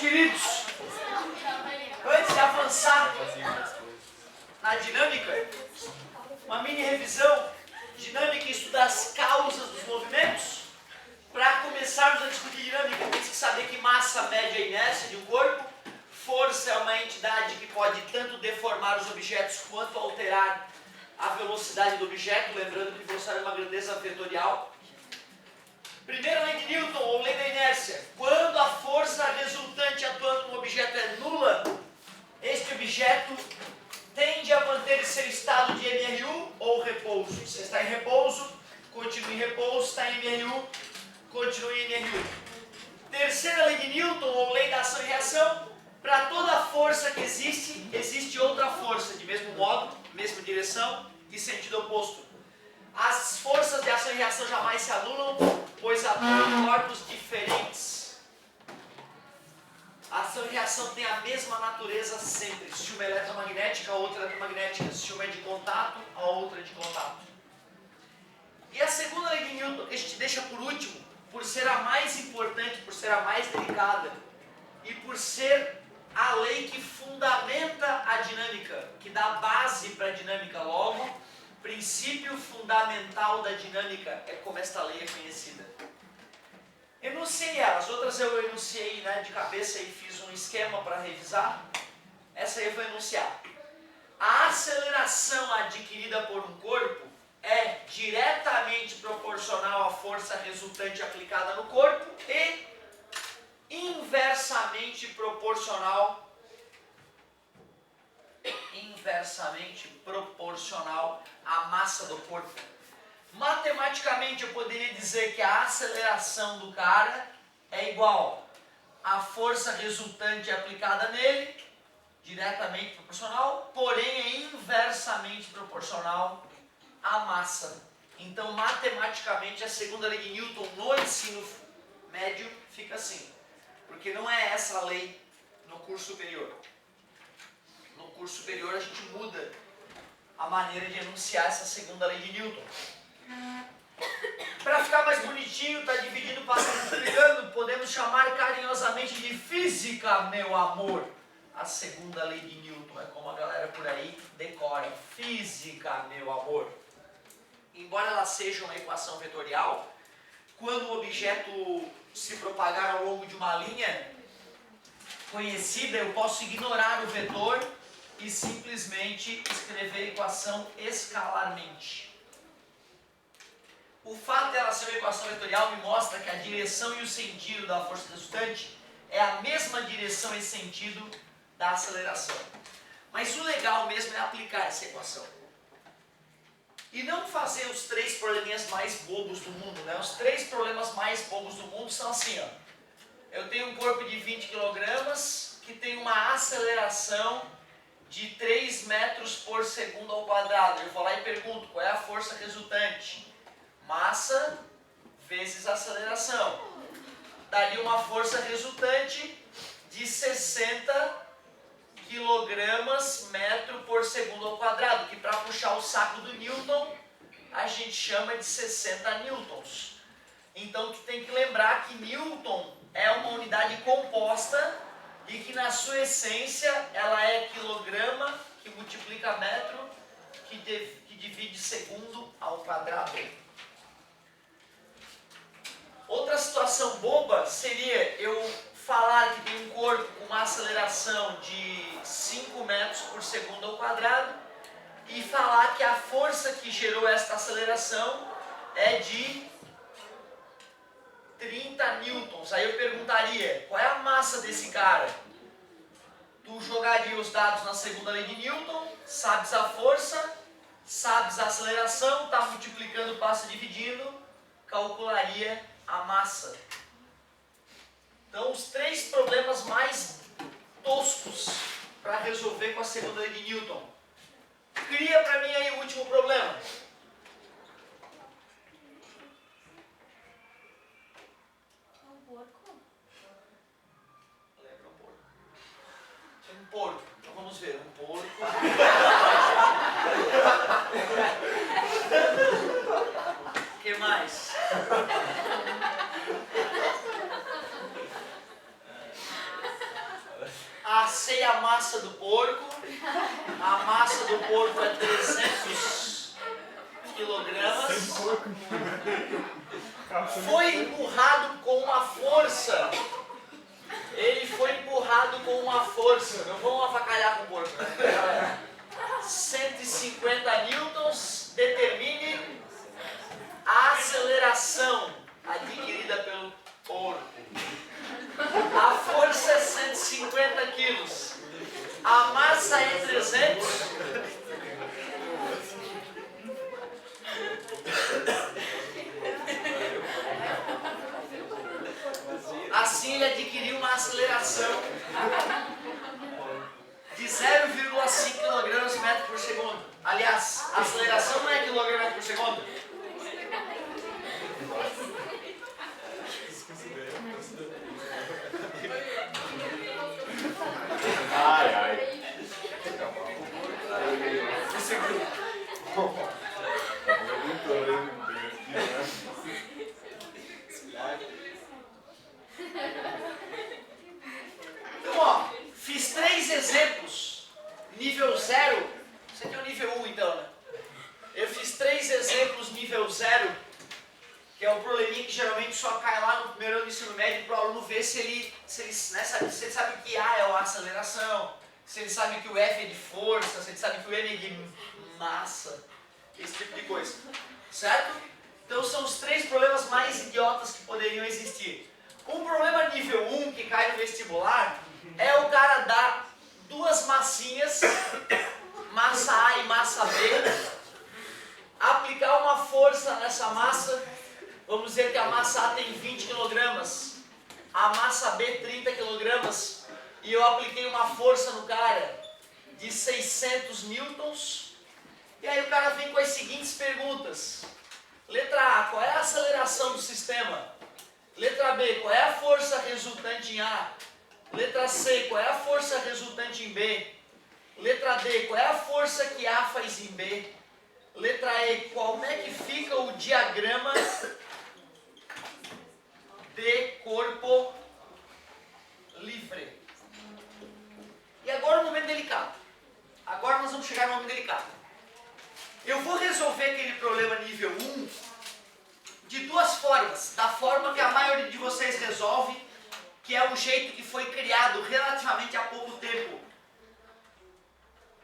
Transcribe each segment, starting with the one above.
queridos, antes de avançar na dinâmica, uma mini revisão. Dinâmica estuda as causas dos movimentos. Para começarmos a discutir dinâmica, temos que saber que massa mede a inércia de um corpo, força é uma entidade que pode tanto deformar os objetos quanto alterar a velocidade do objeto, lembrando que velocidade é uma grandeza vetorial. Primeira lei de Newton, ou lei da inércia. Quando a força resultante atuando no objeto é nula, este objeto tende a manter seu estado de MRU ou repouso. Se está em repouso, continue em repouso. Se está em MRU, continue em MRU. Terceira lei de Newton, ou lei da ação e reação. Para toda força que existe, existe outra força, de mesmo modo, mesma direção e sentido oposto. As forças de ação e reação jamais se anulam, pois atuam em corpos diferentes. A ação e reação têm a mesma natureza sempre. Se uma é eletromagnética, a outra é eletromagnética. Se uma é de contato, a outra é de contato. E a segunda lei de Newton, a gente deixa por último, por ser a mais importante, por ser a mais delicada, e por ser a lei que fundamenta a dinâmica, que dá base para a dinâmica. Logo, princípio fundamental da dinâmica é como esta lei é conhecida. Enunciei ela, as outras eu enunciei, né, de cabeça e fiz um esquema para revisar. Essa aí eu vou enunciar. A aceleração adquirida por um corpo é diretamente proporcional à força resultante aplicada no corpo e inversamente proporcional à massa do corpo. Matematicamente eu poderia dizer que a aceleração do cara é igual à força resultante aplicada nele, diretamente proporcional, porém é inversamente proporcional à massa. Então matematicamente a segunda lei de Newton no ensino médio fica assim, porque não é essa a lei no curso superior. No curso superior a gente muda a maneira de enunciar essa segunda lei de Newton. Para ficar mais bonitinho, está dividindo, passando, multiplicando, podemos chamar carinhosamente de física, meu amor. A segunda lei de Newton é como a galera por aí decora. Física, meu amor. Embora ela seja uma equação vetorial, quando o objeto se propagar ao longo de uma linha conhecida, eu posso ignorar o vetor e simplesmente escrever a equação escalarmente. O fato dela ser uma equação vetorial me mostra que a direção e o sentido da força resultante é a mesma direção e sentido da aceleração. Mas o legal mesmo é aplicar essa equação. E não fazer os três probleminhas mais bobos do mundo, né? Os três problemas mais bobos do mundo são assim, ó. Eu tenho um corpo de 20 kg que tem uma aceleração de 3 metros por segundo ao quadrado. Eu vou lá e pergunto, qual é a força resultante? Massa vezes aceleração. Daria uma força resultante de 60 kg metro por segundo ao quadrado, que para puxar o saco do Newton, a gente chama de 60 newtons. Então tu tem que lembrar que Newton é uma unidade composta e que na sua essência ela é quilograma que multiplica metro que divide segundo ao quadrado. Outra situação boba seria eu falar que tem um corpo com uma aceleração de 5 metros por segundo ao quadrado e falar que a força que gerou esta aceleração é de 30 newtons. Aí eu perguntaria, qual é a massa desse cara? Tu jogaria os dados na segunda lei de Newton, sabes a força, sabes a aceleração, está multiplicando, passa dividindo, calcularia a massa. Então, os três problemas mais toscos para resolver com a segunda lei de Newton. Cria para mim aí o último problema. Um porco? Lembra um porco? Um porco. Então vamos ver. Um porco. O que mais? assei a massa do porco. A massa do porco é 300 quilogramas. Foi empurrado com uma força. Ele foi empurrado com uma força. Não vamos avacalhar com o porco, né? 150 newtons. Determine a aceleração adquirida pelo porco. A força é 150 quilos. A massa é 300. Assim ele adquiriu uma aceleração de 0,5 kg metro por segundo. Aliás, a aceleração não é quilograma por segundo. Ai, ai. Então, ó, fiz 3 exemplos. Nível 0. Você tem o nível 1 então, né? Eu fiz 3 exemplos nível 0, que é um probleminha que geralmente só cai lá no primeiro ano do ensino médio para o aluno ver se ele sabe que A é a aceleração, se ele sabe que o F é de força, se ele sabe que o M é de massa, esse tipo de coisa. Certo? Então são os 3 problemas mais idiotas que poderiam existir. Um problema nível 1 que cai no vestibular é o cara dar 2 massinhas, massa A e massa B, aplicar uma força nessa massa. Vamos dizer que a massa A tem 20 kg, a massa B 30 kg, e eu apliquei uma força no cara de 600 newtons. E aí o cara vem com as seguintes perguntas. Letra A, qual é a aceleração do sistema? Letra B, qual é a força resultante em A? Letra C, qual é a força resultante em B? Letra D, qual é a força que A faz em B? Letra E, como é que fica o diagrama de corpo livre? E agora um momento delicado. Agora nós vamos chegar no momento delicado. Eu vou resolver aquele problema nível 1 de 2 formas. Da forma que a maioria de vocês resolve, que é um jeito que foi criado relativamente há pouco tempo.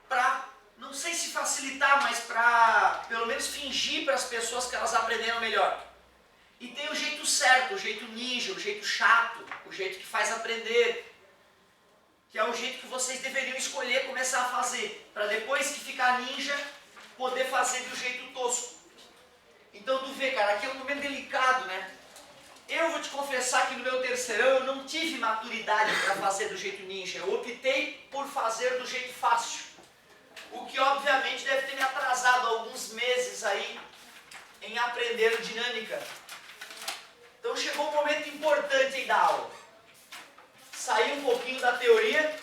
Para, não sei se facilitar, mas para pelo menos fingir para as pessoas que elas aprenderam melhor. E tem o jeito certo, o jeito ninja, o jeito chato, o jeito que faz aprender. Que é o jeito que vocês deveriam escolher começar a fazer. Para depois que ficar ninja, poder fazer do jeito tosco. Então tu vê, cara, aqui é um momento delicado, né? Eu vou te confessar que no meu terceirão eu não tive maturidade para fazer do jeito ninja. Eu optei por fazer do jeito fácil. O que obviamente deve ter me atrasado alguns meses aí em aprender dinâmica. Então chegou um momento importante aí da aula. Sair um pouquinho da teoria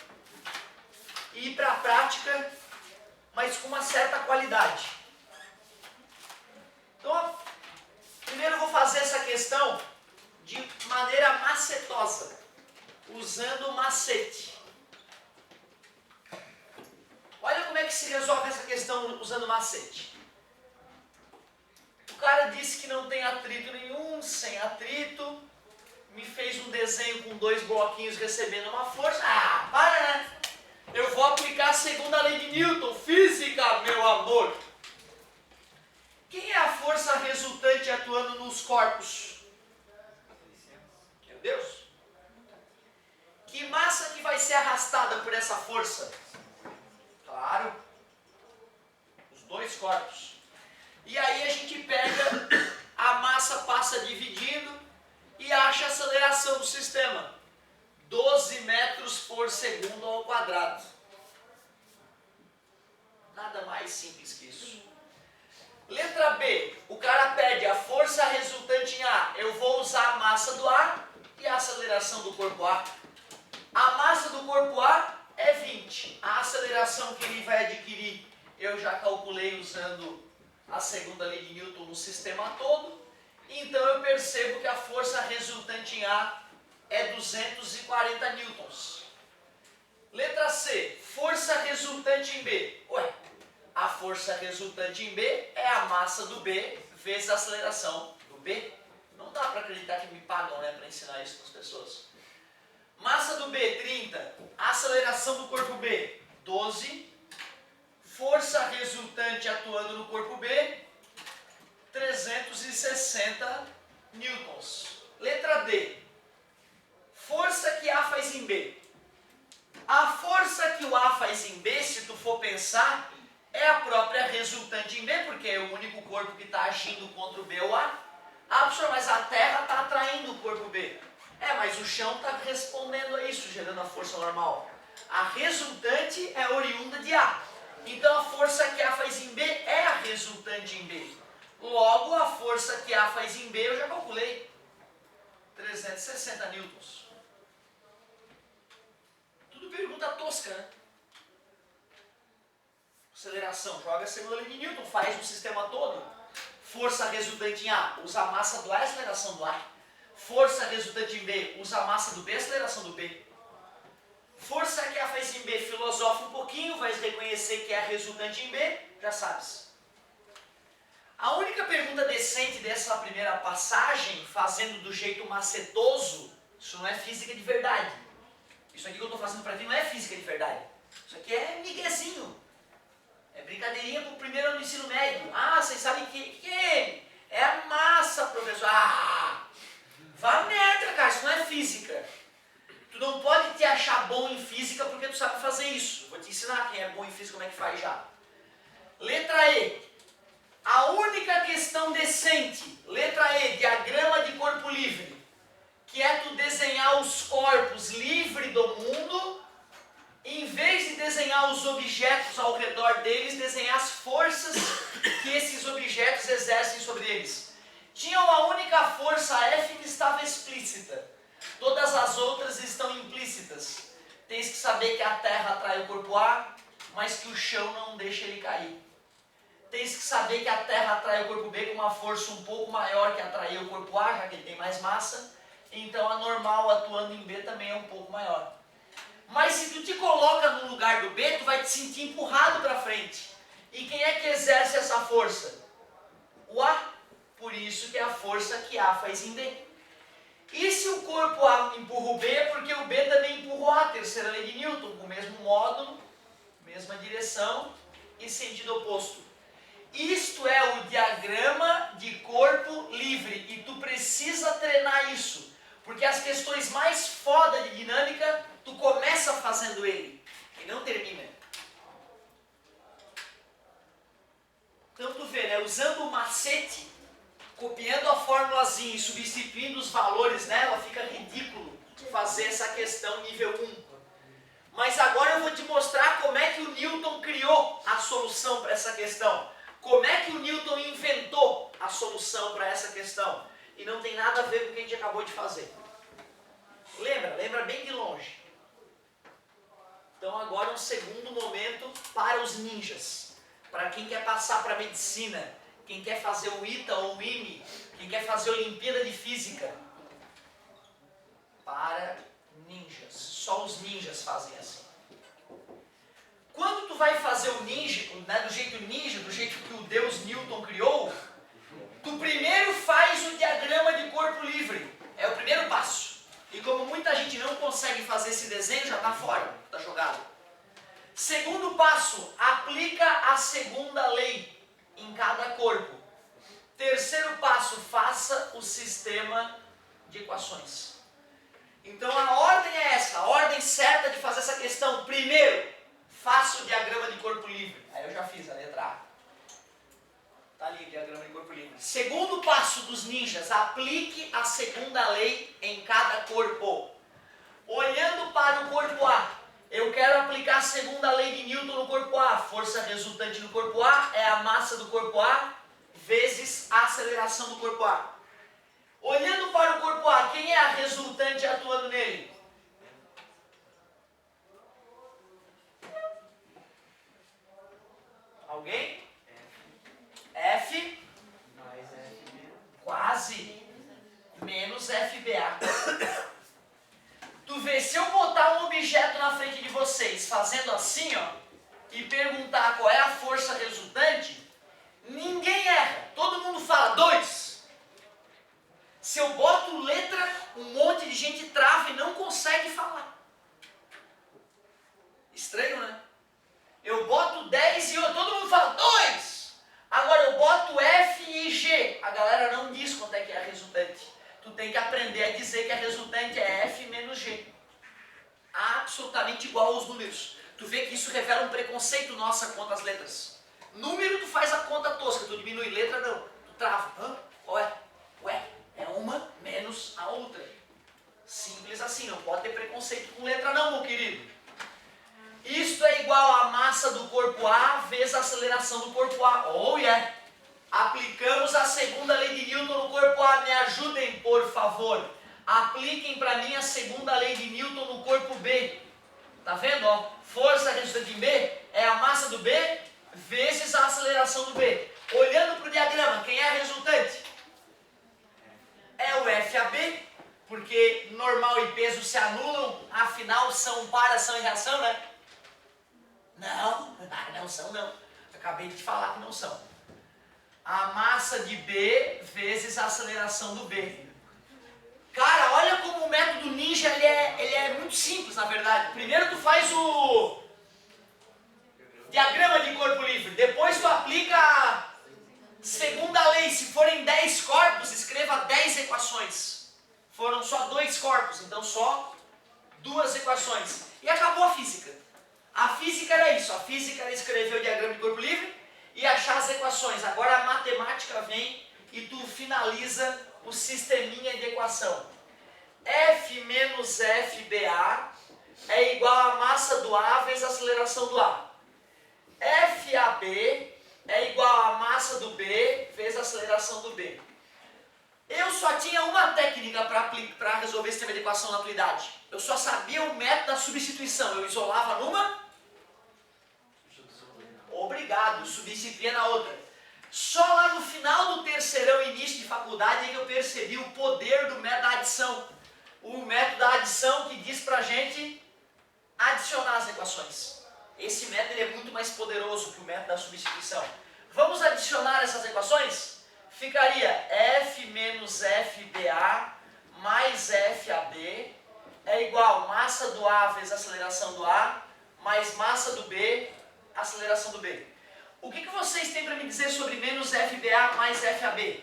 e ir para a prática, mas com uma certa qualidade. Então, primeiro eu vou fazer essa questão de maneira macetosa, usando macete. Olha como é que se resolve essa questão usando macete. O cara disse que não tem atrito nenhum, sem atrito, me fez um desenho com 2 bloquinhos recebendo uma força. Ah, para, né? Eu vou aplicar a segunda lei de Newton, física, meu amor. Quem é a força resultante atuando nos corpos? Meu Deus. Que massa que vai ser arrastada por essa força? Claro, os 2 corpos. E aí a gente pega, a massa passa dividindo e acha a aceleração do sistema. 12 metros por segundo ao quadrado. Nada mais simples que isso. Letra B, o cara pede a força resultante em A. Eu vou usar a massa do A e a aceleração do corpo A. A massa do corpo A é 20. A aceleração que ele vai adquirir, eu já calculei usando a segunda lei de Newton no sistema todo. Então eu percebo que a força resultante em A é 240 newtons. Letra C, força resultante em B. Ué, a força resultante em B é a massa do B vezes a aceleração do B. Não dá para acreditar que me pagam, né, para ensinar isso para as pessoas. Massa do B, 30. Aceleração do corpo B, 12. Força resultante atuando no corpo B, 360 newtons. Letra D. Força que A faz em B. A força que o A faz em B, se tu for pensar, é a própria resultante em B, porque é o único corpo que está agindo contra o B ou A. Ah, professor, mas a Terra está atraindo o corpo B. Mas o chão está respondendo a isso, gerando a força normal. A resultante é oriunda de A. Então a força que A faz em B é a resultante em B. Logo, a força que A faz em B eu já calculei. 360 newtons. Tudo pergunta tosca, né? Aceleração, joga a segunda lei de Newton, faz o sistema todo. Força resultante em A, usa a massa do A e a aceleração do A. Força resultante em B, usa a massa do B e a aceleração do B. Força que A faz em B, filosofa um pouquinho, vai reconhecer que é a resultante em B, já sabes. A única pergunta decente dessa primeira passagem, fazendo do jeito macetoso, isso não é física de verdade. Isso aqui que eu estou fazendo para ti não é física de verdade. Isso aqui é miguezinho. É brincadeirinha para o primeiro ano do ensino médio. Ah, vocês sabem que é? É a massa, professor. Ah, vá merda, cara, isso não é física. Tu não pode te achar bom em física porque tu sabe fazer isso. Vou te ensinar quem é bom em física como é que faz já. Letra E. A única questão decente, letra E, diagrama de corpo livre, que é tu desenhar os corpos livre do mundo, em vez de desenhar os objetos ao redor deles, desenhar as forças que esses objetos exercem sobre eles. Tinha uma única força F que estava explícita, todas as outras estão implícitas. Tens que saber que a Terra atrai o corpo A, mas que o chão não deixa ele cair. Tens que saber que a Terra atrai o corpo B com uma força um pouco maior que atrair o corpo A, já que ele tem mais massa. Então a normal atuando em B também é um pouco maior. Mas se tu te coloca no lugar do B, tu vai te sentir empurrado para frente. E quem é que exerce essa força? O A. Por isso que é a força que A faz em B. E se o corpo A empurra o B, é porque o B também empurra o A, terceira lei de Newton, com o mesmo módulo, mesma direção e sentido oposto. Isto é o diagrama de corpo livre e tu precisa treinar isso, porque as questões mais foda de dinâmica, tu começa fazendo ele e não termina. Então tu vê, né, usando o macete, copiando a formulazinha e substituindo os valores nela, fica ridículo fazer essa questão nível 1. Mas agora eu vou te mostrar como é que o Newton criou a solução para essa questão. Como é que o Newton inventou a solução para essa questão? E não tem nada a ver com o que a gente acabou de fazer. Lembra bem de longe. Então agora um segundo momento para os ninjas. Para quem quer passar para a medicina, quem quer fazer o ITA ou o IME, quem quer fazer a Olimpíada de Física. Para ninjas. Só os ninjas fazem assim. Quando tu vai fazer o ninja, né, do jeito ninja, do jeito que o Deus Newton criou, tu primeiro faz o diagrama de corpo livre. É o primeiro passo. E como muita gente não consegue fazer esse desenho, já está fora, está jogado. Segundo passo, aplica a segunda lei em cada corpo. Terceiro passo, faça o sistema de equações. Então a ordem é essa, a ordem certa de fazer essa questão. Primeiro, faça o diagrama de corpo livre. Aí eu já fiz a letra A. Está ali o diagrama de corpo livre. Segundo passo dos ninjas, aplique a segunda lei em cada corpo. Olhando para o corpo A, eu quero aplicar a segunda lei de Newton no corpo A. Força resultante no corpo A é a massa do corpo A vezes a aceleração do corpo A. Olhando para o corpo A, quem é a resultante atuando nele? Alguém? F mais FB. Quase. Menos FBA. Tu Tu vê, se eu botar um objeto na frente de vocês, fazendo assim, ó, e perguntar qual é a força resultante, ninguém erra. Todo mundo fala 2. Se eu boto letra, um monte de gente trava e não consegue falar. Estranho, né? Eu boto 10 e todo mundo fala 2. Agora eu boto F e G. A galera não diz quanto é que é a resultante. Tu tem que aprender a dizer que a resultante é F menos G. Absolutamente igual aos números. Tu vê que isso revela um preconceito nosso contra as letras. Número tu faz a conta tosca, tu diminui, letra não. Tu trava. Hã? Qual é? Ué, é uma menos a outra. Simples assim, não pode ter preconceito com letra não, meu querido. Isto é igual a massa do corpo A vezes a aceleração do corpo A. Oh yeah! Aplicamos a segunda lei de Newton no corpo A. Me ajudem, por favor. Apliquem para mim a segunda lei de Newton no corpo B. Tá vendo? Ó? Força resultante em B é a massa do B vezes a aceleração do B. Olhando para o diagrama, quem é a resultante? É o FAB, porque normal e peso se anulam, afinal são paração e reação, né? Não, não são não. Acabei de te falar que não são. A massa de B vezes a aceleração do B. Cara, olha como o método ninja ele é muito simples, na verdade. Primeiro tu faz o diagrama de corpo livre. Depois tu aplica a segunda lei. Se forem 10 corpos, escreva 10 equações. Foram só 2 corpos, então só 2 equações. E acabou a física. A física era isso. A física era escrever o diagrama de corpo livre e achar as equações. Agora a matemática vem e tu finaliza o sisteminha de equação. F menos FBA é igual a massa do A vezes a aceleração do A. FAB é igual a massa do B vezes a aceleração do B. Eu só tinha uma técnica para resolver esse sistema de equação na atualidade. Eu só sabia o método da substituição. Eu isolava numa. Obrigado, substituía na outra. Só lá no final do terceirão, início de faculdade, é que eu percebi o poder do método da adição. O método da adição que diz pra gente adicionar as equações. Esse método é muito mais poderoso que o método da substituição. Vamos adicionar essas equações? Ficaria F menos FBA mais FAB é igual a massa do A vezes a aceleração do A mais massa do B, aceleração do B. O que vocês têm para me dizer sobre menos FBA mais FAB?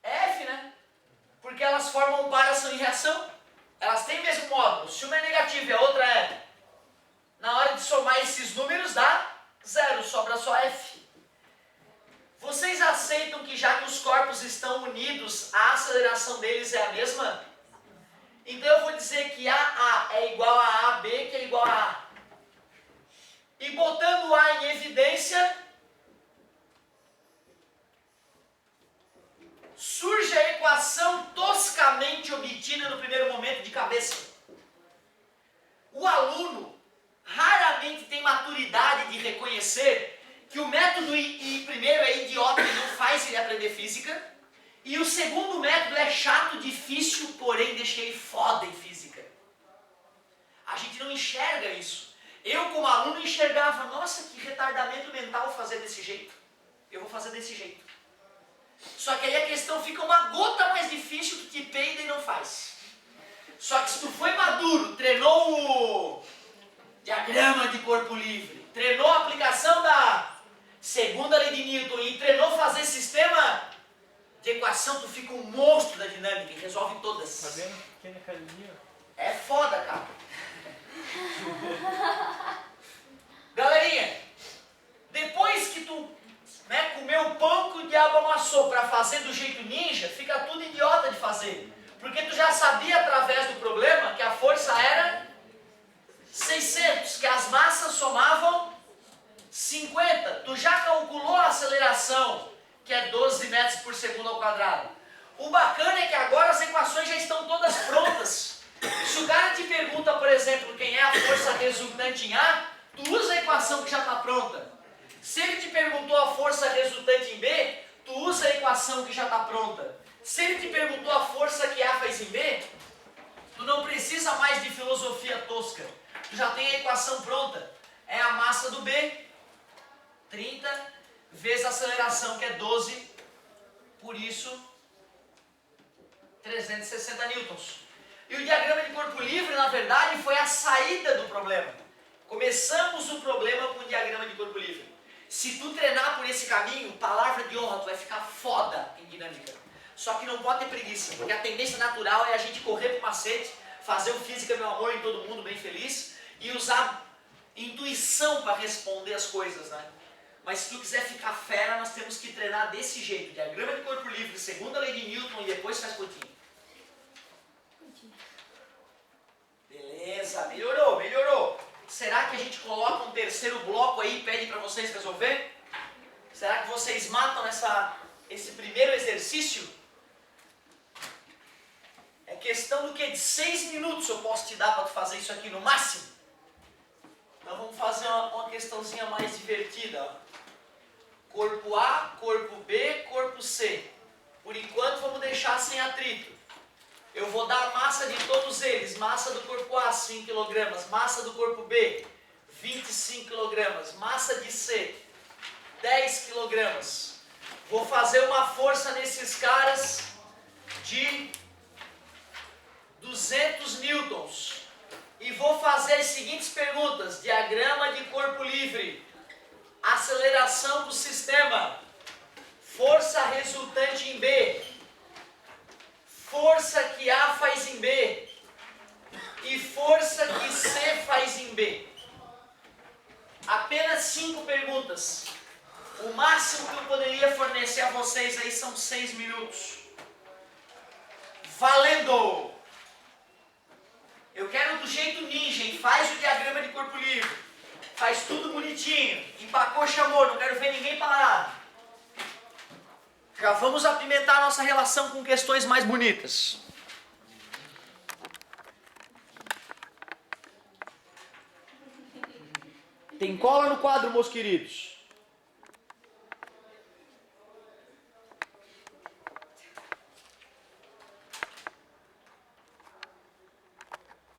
F, né? Porque elas formam paração e reação. Elas têm o mesmo módulo. Se uma é negativa e a outra é, na hora de somar esses números dá 0, sobra só F. Vocês aceitam que já que os corpos estão unidos, a aceleração deles é a mesma? Então eu vou dizer que AA é igual a AB, que é igual a A. E botando o A em evidência, surge a equação toscamente obtida no primeiro momento de cabeça. O aluno raramente tem maturidade de reconhecer que o método primeiro é idiota e não faz ele aprender física, e o segundo método é chato, difícil, porém deixa ele foda em física. A gente não enxerga isso. Eu, como aluno, enxergava, nossa, que retardamento mental fazer desse jeito. Eu vou fazer desse jeito. Só que aí a questão fica uma gota mais difícil, tu te peida e não faz. Só que se tu foi maduro, treinou o diagrama de corpo livre, treinou a aplicação da segunda lei de Newton e treinou fazer sistema de equação, tu fica um monstro da dinâmica e resolve todas. Tá vendo que na academia? É foda, cara. Galerinha, depois que tu comeu o pão que o diabo amassou para fazer do jeito ninja, fica tudo idiota de fazer. Porque tu já sabia através do problema que a força era 600, que as massas somavam 50. Tu já calculou a aceleração, que é 12 metros por segundo ao quadrado. O bacana é que agora as equações já estão todas prontas. Se o cara te pergunta, por exemplo, quem é a força resultante em A, tu usa a equação que já está pronta. Se ele te perguntou a força resultante em B, tu usa a equação que já está pronta. Se ele te perguntou a força que A faz em B, precisa mais de filosofia tosca. Tu já tem a equação pronta. É a massa do B, 30, vezes a aceleração, que é 12, por isso 360 newtons. E o diagrama de corpo livre, na verdade, foi a saída do problema. Começamos o problema com o diagrama de corpo livre. Se tu treinar por esse caminho, palavra de honra, tu vai ficar foda em dinâmica. Só que não pode ter preguiça, porque a tendência natural é a gente correr pro macete, fazer o Física, meu amor, em todo mundo bem feliz, e usar intuição para responder as coisas, né? Mas se tu quiser ficar fera, nós temos que treinar desse jeito. Diagrama de corpo livre, segunda lei de Newton e depois faz pontinho. Beleza, melhorou, melhorou. Será que a gente coloca um terceiro bloco aí e pede para vocês resolver? Será que vocês matam esse primeiro exercício? É questão do que? De 6 minutos eu posso te dar para tu fazer isso aqui no máximo. Então vamos fazer uma questãozinha mais divertida. Corpo A, corpo B, corpo C. Por enquanto vamos deixar sem atrito. Eu vou dar a massa de todos eles. Massa do corpo A, 5 kg. Massa do corpo B, 25 kg. Massa de C, 10 kg. Vou fazer uma força nesses caras de 200 newtons. E vou fazer as seguintes perguntas. Diagrama de corpo livre. Aceleração do sistema. Força resultante em B. Força que A faz em B. E força que C faz em B. Apenas 5 perguntas. O máximo que eu poderia fornecer a vocês aí são 6 minutos. Valendo! Eu quero do jeito ninja, hein? Faz o diagrama de corpo livre. Faz tudo bonitinho. Empacou, chamou. Não quero ver ninguém parado. Já vamos apimentar a nossa relação com questões mais bonitas. Tem cola no quadro, meus queridos?